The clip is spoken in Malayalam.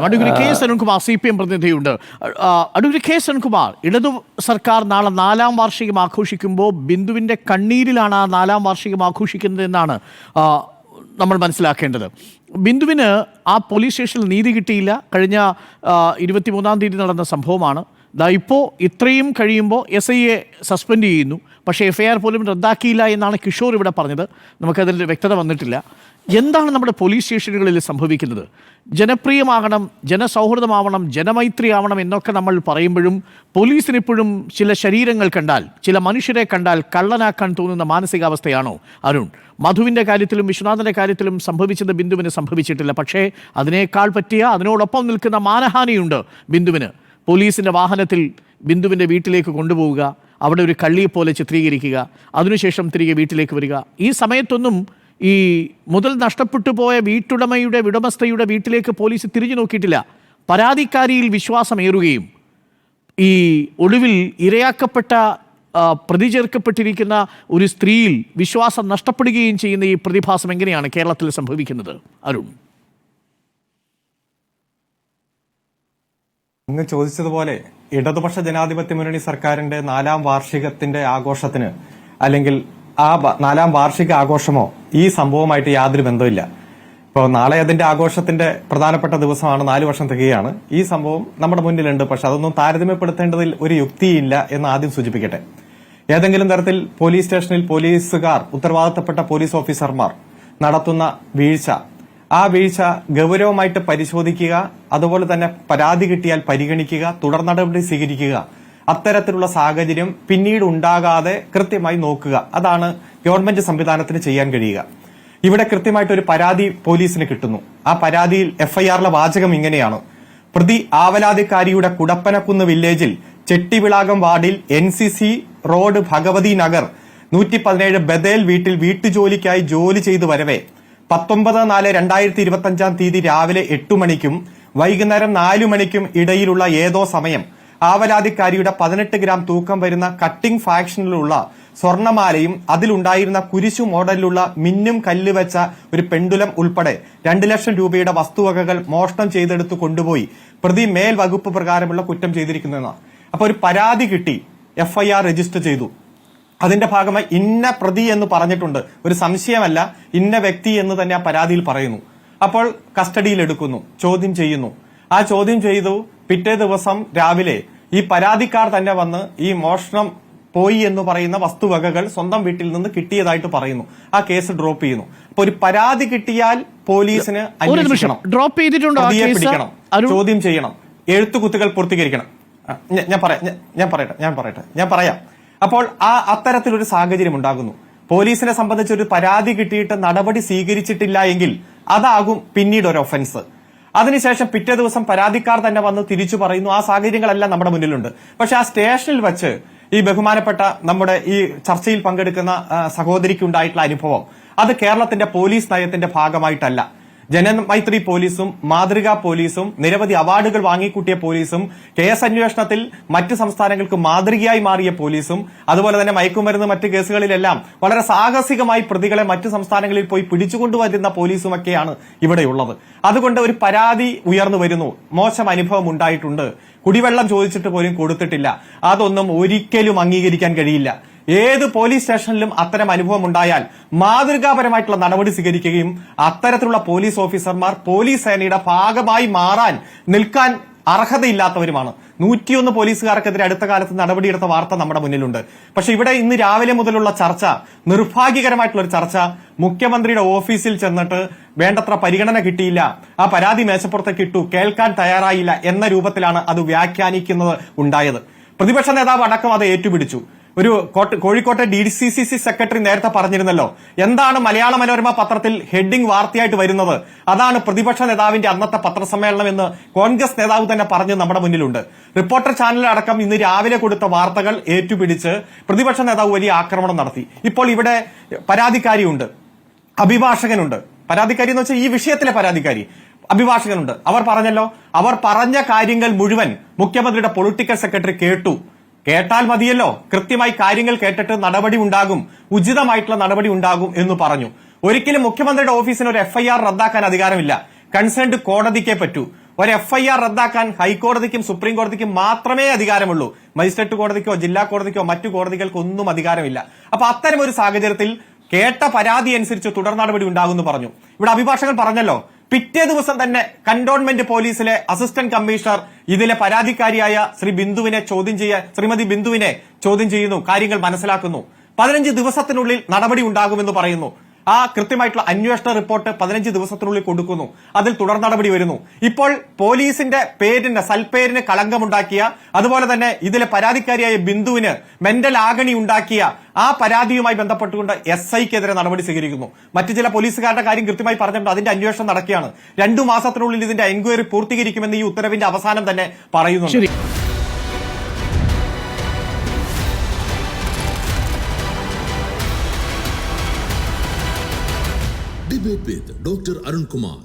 അഡ്വക്കേറ്റ് കെ സനൻകുമാർ CPM പ്രതിനിധിയുണ്ട്. അഡ്വക്കേറ്റ് കെ സനൻകുമാർ, ഇടതു സർക്കാർ നാളെ 4ാം വാർഷികം ആഘോഷിക്കുമ്പോൾ ബിന്ദുവിൻ്റെ കണ്ണീരിലാണ് ആ 4ാം വാർഷികം ആഘോഷിക്കുന്നത് എന്നാണ് നമ്മൾ മനസ്സിലാക്കേണ്ടത്. ബിന്ദുവിന് ആ പോലീസ് സ്റ്റേഷനിൽ നീതി കിട്ടിയില്ല. കഴിഞ്ഞ 23-ാം തീയതി നടന്ന സംഭവമാണ്. ഇപ്പോൾ ഇത്രയും കഴിയുമ്പോൾ SIയെ സസ്പെൻഡ് ചെയ്യുന്നു. പക്ഷേ FIR പോലും റദ്ദാക്കിയില്ല എന്നാണ് കിഷോർ ഇവിടെ പറഞ്ഞത്. നമുക്കതിൽ വ്യക്തത വന്നിട്ടില്ല. എന്താണ് നമ്മുടെ പോലീസ് സ്റ്റേഷനുകളിൽ സംഭവിക്കുന്നത്? ജനപ്രിയമാകണം, ജനസൗഹൃദമാവണം, ജനമൈത്രിയാവണം എന്നൊക്കെ നമ്മൾ പറയുമ്പോഴും പോലീസിനിപ്പോഴും ചില ശരീരങ്ങൾ കണ്ടാൽ, ചില മനുഷ്യരെ കണ്ടാൽ കള്ളനാക്കാൻ തോന്നുന്ന മാനസികാവസ്ഥയാണോ അരുൺ? മധുവിൻ്റെ കാര്യത്തിലും വിശ്വനാഥൻ്റെ കാര്യത്തിലും സംഭവിച്ചത് ബിന്ദുവിന് സംഭവിച്ചിട്ടില്ല. പക്ഷേ അതിനേക്കാൾ പറ്റിയ, അതിനോടൊപ്പം നിൽക്കുന്ന മാനഹാനിയുണ്ട് ബിന്ദുവിന്. പോലീസിൻ്റെ വാഹനത്തിൽ ബിന്ദുവിൻ്റെ വീട്ടിലേക്ക് കൊണ്ടുപോവുക, അവിടെ ഒരു കള്ളിയെപ്പോലെ ചിത്രീകരിക്കുക, അതിനുശേഷം തിരികെ വീട്ടിലേക്ക് വരിക. ഈ സമയത്തൊന്നും ഈ മുതൽ നഷ്ടപ്പെട്ടു പോയ വീട്ടുടമയുടെ ഉടമസ്ഥയുടെ വീട്ടിലേക്ക് പോലീസ് തിരിഞ്ഞു നോക്കിയിട്ടില്ല. പരാതിക്കാരിയിൽ വിശ്വാസമേറുകയും ഈ ഒടുവിൽ ഇരയാക്കപ്പെട്ട പ്രതി ചേർക്കപ്പെട്ടിരിക്കുന്ന ഒരു സ്ത്രീയിൽ വിശ്വാസം നഷ്ടപ്പെടുകയും ചെയ്യുന്ന ഈ പ്രതിഭാസം എങ്ങനെയാണ് കേരളത്തിൽ സംഭവിക്കുന്നത് അരുൺ? അങ്ങ് ചോദിച്ചതുപോലെ ഇടതുപക്ഷ ജനാധിപത്യ മുന്നണി സർക്കാരിന്റെ 4ാം വാർഷികത്തിന്റെ ആഘോഷത്തിന്, അല്ലെങ്കിൽ ആ 4ാം വാർഷിക ആഘോഷമോ ഈ സംഭവമായിട്ട് യാതൊരു ബന്ധമില്ല. ഇപ്പോൾ നാളെ അതിന്റെ ആഘോഷത്തിന്റെ പ്രധാനപ്പെട്ട ദിവസമാണ്, 4 വർഷം തികയാണ്. ഈ സംഭവം നമ്മുടെ മുന്നിലുണ്ട്. പക്ഷെ അതൊന്നും താരതമ്യപ്പെടുത്തേണ്ടതിൽ ഒരു യുക്തിയില്ല എന്ന് ആദ്യം സൂചിപ്പിക്കട്ടെ. ഏതെങ്കിലും തരത്തിൽ പോലീസ് സ്റ്റേഷനിൽ പോലീസുകാർ, ഉത്തരവാദിത്തപ്പെട്ട പോലീസ് ഓഫീസർമാർ നടത്തുന്ന വീഴ്ച, ആ വീഴ്ച ഗൗരവമായിട്ട് പരിശോധിക്കുക, അതുപോലെ തന്നെ പരാതി കിട്ടിയാൽ പരിഗണിക്കുക, തുടർ നടപടി സ്വീകരിക്കുക. അത്തരത്തിലുള്ള സാഹചര്യം പിന്നീട് ഉണ്ടാകാതെ കൃത്യമായി നോക്കുക. അതാണ് ഗവൺമെന്റ് സംവിധാനത്തിന് ചെയ്യാൻ കഴിയുക. ഇവിടെ കൃത്യമായിട്ട് ഒരു പരാതി പോലീസിന് കിട്ടുന്നു. ആ പരാതിയിൽ FIRലെ വാചകം ഇങ്ങനെയാണ്: പ്രതി ആവലാതിക്കാരിയുടെ കുടപ്പനക്കുന്ന് വില്ലേജിൽ ചെട്ടിവിളാകം വാർഡിൽ NCC റോഡ് ഭഗവതി നഗർ 117 ബദേൽ വീട്ടിൽ വീട്ടുജോലിക്കായി ജോലി ചെയ്തു വരവെ 19/4/2025 തീയതി രാവിലെ 8 മണിക്കും വൈകുന്നേരം 4 മണിക്കും ഇടയിലുള്ള ഏതോ സമയം ആവലാതിക്കാരിയുടെ 18 ഗ്രാം തൂക്കം വരുന്ന കട്ടിംഗ് ഫാക്ഷനിലുള്ള സ്വർണമാലയും അതിലുണ്ടായിരുന്ന കുരിശു മോഡലിലുള്ള മിന്നും കല്ല് വെച്ച ഒരു പെണ്ടുലം ഉൾപ്പെടെ 2 ലക്ഷം രൂപയുടെ വസ്തുവകകൾ മോഷണം ചെയ്തെടുത്ത് കൊണ്ടുപോയി പ്രതി മേൽ വകുപ്പ് പ്രകാരമുള്ള കുറ്റം ചെയ്തിരിക്കുന്നതെന്നാണ്. അപ്പൊ ഒരു പരാതി കിട്ടി, FIR രജിസ്റ്റർ ചെയ്തു. അതിന്റെ ഭാഗമായി ഇന്ന പ്രതി എന്ന് പറഞ്ഞിട്ടുണ്ട്, ഒരു സംശയമല്ല, ഇന്ന വ്യക്തി എന്ന് തന്നെ ആ പരാതിയിൽ പറയുന്നു. അപ്പോൾ കസ്റ്റഡിയിൽ എടുക്കുന്നു, ചോദ്യം ചെയ്യുന്നു. ആ ചോദ്യം ചെയ്തു പിറ്റേ ദിവസം രാവിലെ ഈ പരാതിക്കാർ തന്നെ വന്ന് ഈ മോഷണം പോയി എന്ന് പറയുന്ന വസ്തുവകകൾ സ്വന്തം വീട്ടിൽ നിന്ന് കിട്ടിയതായിട്ട് പറയുന്നു. ആ കേസ് ഡ്രോപ്പ് ചെയ്യുന്നു. അപ്പൊ ഒരു പരാതി കിട്ടിയാൽ പോലീസിന് അന്വേഷിക്കണം, പ്രതിയെ പിടിക്കണം, ചോദ്യം ചെയ്യണം, എഴുത്തുകുത്തുകൾ പൂർത്തീകരിക്കണം. ഞാൻ പറയാം. അപ്പോൾ അത്തരത്തിലൊരു സാഹചര്യം ഉണ്ടാകുന്നു. പോലീസിനെ സംബന്ധിച്ച് ഒരു പരാതി കിട്ടിയിട്ട് നടപടി സ്വീകരിച്ചിട്ടില്ല എങ്കിൽ അതാകും പിന്നീട് ഒരു ഒഫൻസ്. അതിനുശേഷം പിറ്റേ ദിവസം പരാതിക്കാർ തന്നെ വന്ന് തിരിച്ചു പറയുന്നു. ആ സാഹചര്യങ്ങളെല്ലാം നമ്മുടെ മുന്നിലുണ്ട്. പക്ഷെ ആ സ്റ്റേഷനിൽ വെച്ച് ഈ ബഹുമാനപ്പെട്ട നമ്മുടെ ഈ ചർച്ചയിൽ പങ്കെടുക്കുന്ന സഹോദരിക്കുണ്ടായിട്ടുള്ള അനുഭവം അത് കേരളത്തിന്റെ പോലീസ് നയത്തിന്റെ ഭാഗമായിട്ടല്ല. ജനമൈത്രി പോലീസും മാതൃകാ പോലീസും നിരവധി അവാർഡുകൾ വാങ്ങിക്കൂട്ടിയ പോലീസും കേസ് അന്വേഷണത്തിൽ മറ്റ് സംസ്ഥാനങ്ങൾക്ക് മാതൃകയായി മാറിയ പോലീസും അതുപോലെ തന്നെ മയക്കുമരുന്ന് മറ്റ് കേസുകളിലെല്ലാം വളരെ സാഹസികമായി പ്രതികളെ മറ്റ് സംസ്ഥാനങ്ങളിൽ പോയി പിടിച്ചുകൊണ്ടുവരുന്ന പോലീസുമൊക്കെയാണ് ഇവിടെയുള്ളത്. അതുകൊണ്ട് ഒരു പരാതി ഉയർന്നു വരുന്നു, മോശം അനുഭവം ഉണ്ടായിട്ടുണ്ട്, കുടിവെള്ളം ചോദിച്ചിട്ട് പോലും കൊടുത്തിട്ടില്ല, അതൊന്നും ഒരിക്കലും അംഗീകരിക്കാൻ കഴിയില്ല. ഏത് പോലീസ് സ്റ്റേഷനിലും അത്തരം അനുഭവം ഉണ്ടായാൽ മാതൃകാപരമായിട്ടുള്ള നടപടി സ്വീകരിക്കുകയും അത്തരത്തിലുള്ള പോലീസ് ഓഫീസർമാർ പോലീസ് സേനയുടെ ഭാഗമായി മാറാൻ നിൽക്കാൻ അർഹതയില്ലാത്തവരുമാണ്. 101 പോലീസുകാർക്കെതിരെ അടുത്ത കാലത്ത് നടപടിയെടുത്ത വാർത്ത നമ്മുടെ മുന്നിലുണ്ട്. പക്ഷെ ഇവിടെ ഇന്ന് രാവിലെ മുതലുള്ള ചർച്ച, നിർഭാഗ്യകരമായിട്ടുള്ള ഒരു ചർച്ച, മുഖ്യമന്ത്രിയുടെ ഓഫീസിൽ ചെന്നിട്ട് വേണ്ടത്ര പരിഗണന കിട്ടിയില്ല, ആ പരാതി മേശപ്പുറത്തേക്ക് ഇട്ടു, കേൾക്കാൻ തയ്യാറായില്ല എന്ന രൂപത്തിലാണ് അത് വ്യാഖ്യാനിക്കുന്നത് ഉണ്ടായത്. പ്രതിപക്ഷ നേതാവ് അടക്കം അത് ഏറ്റുപിടിച്ചു. ഒരു കോഴിക്കോട്ടെ DCCC സെക്രട്ടറി നേരത്തെ പറഞ്ഞിരുന്നല്ലോ, എന്താണ് മലയാള മനോരമ പത്രത്തിൽ ഹെഡിംഗ് വാർത്തയായിട്ട് വരുന്നത്, അതാണ് പ്രതിപക്ഷ നേതാവിന്റെ അന്നത്തെ പത്രസമ്മേളനം എന്ന് കോൺഗ്രസ് നേതാവ് തന്നെ പറഞ്ഞ് നമ്മുടെ മുന്നിലുണ്ട്. റിപ്പോർട്ടർ ചാനലടക്കം ഇന്ന് രാവിലെ കൊടുത്ത വാർത്തകൾ ഏറ്റുപിടിച്ച് പ്രതിപക്ഷ നേതാവ് വലിയ ആക്രമണം നടത്തി. ഇപ്പോൾ ഇവിടെ പരാതിക്കാരിയുണ്ട്, അഭിഭാഷകനുണ്ട്. പരാതിക്കാരി എന്ന് വെച്ചാൽ ഈ വിഷയത്തിലെ പരാതിക്കാരി, അഭിഭാഷകനുണ്ട്. അവർ പറഞ്ഞല്ലോ, അവർ പറഞ്ഞ കാര്യങ്ങൾ മുഴുവൻ മുഖ്യമന്ത്രിയുടെ പൊളിറ്റിക്കൽ സെക്രട്ടറി കേട്ടാൽ മതിയല്ലോ, കൃത്യമായി കാര്യങ്ങൾ കേട്ടിട്ട് നടപടി ഉണ്ടാകും, ഉചിതമായിട്ടുള്ള നടപടി ഉണ്ടാകും എന്ന് പറഞ്ഞു. ഒരിക്കലും മുഖ്യമന്ത്രിയുടെ ഓഫീസിന് ഒരു FIR റദ്ദാക്കാൻ അധികാരമില്ല. കൺസേൺഡ് കോടതിക്കേ പറ്റൂ. ഒരു FIR റദ്ദാക്കാൻ ഹൈക്കോടതിക്കും സുപ്രീം കോടതിക്കും മാത്രമേ അധികാരമുള്ളൂ. മജിസ്ട്രേറ്റ് കോടതിക്കോ ജില്ലാ കോടതിക്കോ മറ്റു കോടതികൾക്ക് ഒന്നും അധികാരമില്ല. അപ്പൊ അത്തരം ഒരു സാഹചര്യത്തിൽ കേട്ട പരാതി അനുസരിച്ച് തുടർ നടപടി ഉണ്ടാകുമെന്ന് പറഞ്ഞു. ഇവിടെ അഭിഭാഷകൻ പറഞ്ഞല്ലോ, പിറ്റേ ദിവസം തന്നെ കന്റോൺമെന്റ് പോലീസിലെ അസിസ്റ്റന്റ് കമ്മീഷണർ ഇതിലെ പരാതിക്കാരിയായ ശ്രീമതി ബിന്ദുവിനെ ചോദ്യം ചെയ്യുന്നു, കാര്യങ്ങൾ മനസ്സിലാക്കുന്നു. 15 ദിവസത്തിനുള്ളിൽ നടപടി ഉണ്ടാകുമെന്ന് പറയുന്നു. ആ കൃത്യമായിട്ടുള്ള അന്വേഷണ റിപ്പോർട്ട് 15 ദിവസത്തിനുള്ളിൽ കൊടുക്കുന്നു. അതിൽ തുടർ നടപടി വരുന്നു. ഇപ്പോൾ പോലീസിന്റെ സൽപ്പേരിന് കളങ്കമുണ്ടാക്കിയ, അതുപോലെ തന്നെ ഇതിലെ പരാതിക്കാരിയായ ബിന്ദുവിന് മെന്റൽ ആഗണി ഉണ്ടാക്കിയ ആ പരാതിയുമായി ബന്ധപ്പെട്ടുകൊണ്ട് SIക്കെതിരെ നടപടി സ്വീകരിക്കുന്നു. മറ്റു ചില പോലീസുകാരുടെ കാര്യം കൃത്യമായി പറഞ്ഞിട്ടുണ്ട്. അതിന്റെ അന്വേഷണം നടക്കുകയാണ്. 2 മാസത്തിനുള്ളിൽ ഇതിന്റെ എൻക്വയറി പൂർത്തീകരിക്കുമെന്ന് ഈ ഉത്തരവിന്റെ അവസാനം തന്നെ പറയുന്നുണ്ട്. Debate with Dr. Arun Kumar.